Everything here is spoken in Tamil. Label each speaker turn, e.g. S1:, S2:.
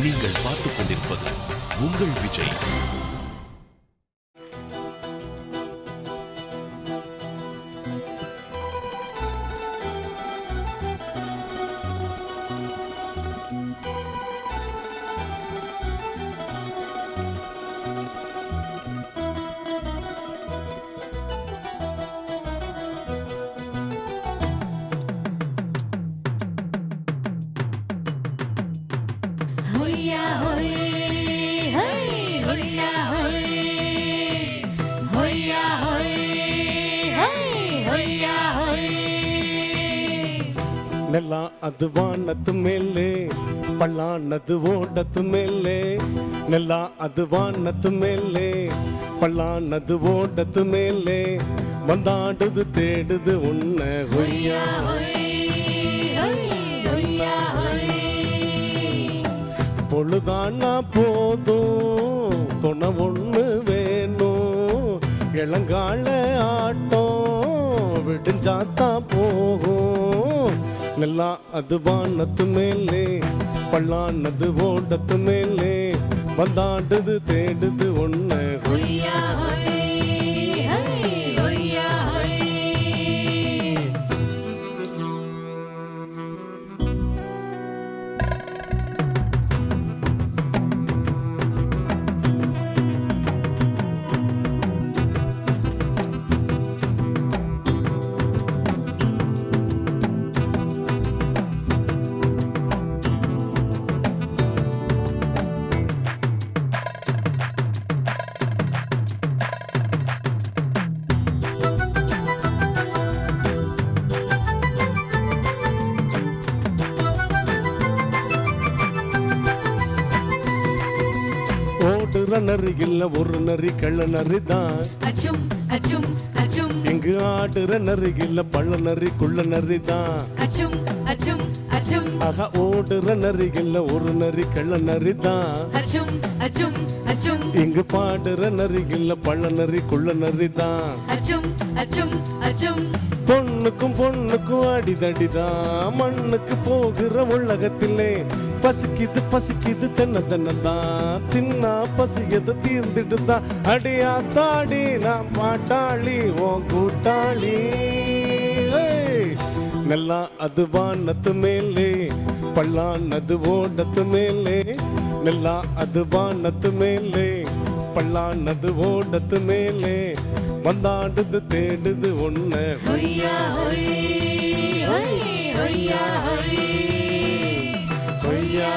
S1: நீங்கள் பார்த்துக் கொண்டிருப்பது உங்கள் விஜய்.
S2: ನೆಲ ಅದು ವಾನದ ಮೇಲೆ ಪಳ್ಳಾನದು ಓಡದ ಮೇಲೆ ನೆಲ ಅದು ವಾನದ ಮೇಲೆ பள்ளானது ஓடத்து மேலே வந்தாடுது தேடுது உன்ன ஹொய்யா பொழுதானா போதும் துணை ஒண்ணு வேணும் இளங்கால ஆட்டம் விடுஞ்சாத்தா போகும் நல்லா அது வானத்து மேலே பள்ளானது ஓடத்து மேலே வந்தாடுது தேடுது ஒன்ன ஹொய்யா நரி இல்ல ஒரு நரி கள்ள நரி தான் இங்கு ஆடுற நரி இல்ல பள்ள நரி குள்ள நரி தான் ஆக ஓடுற நரி இல்ல ஒரு நரி கள்ள நரி தான் இங்கு பாடுற நரி இல்ல பள்ள நரி குள்ள நரி தான் பொண்ணுக்கும் பொண்ணுக்கும் அடிதடிதான் மண்ணுக்கு போகிற உலகத்திலே பசிக்குது பசிக்குது தென்ன தென்னதான் தின்னா பசியது தீர்ந்துட்டுதான் அடியா தாடி நான் பாட்டாளி ஓ கூட்டாளி நல்லா அது வானத்து மேலே பள்ளானது ஓடத்து மேலே நல்லா அது வானத்து மேலே பள்ளானது ஓடத்து மேலே வந்தாடுது தேடுது ஒன்ன ஹொய்யா ஹொய்யா ஹொய்யா ஹொய்யா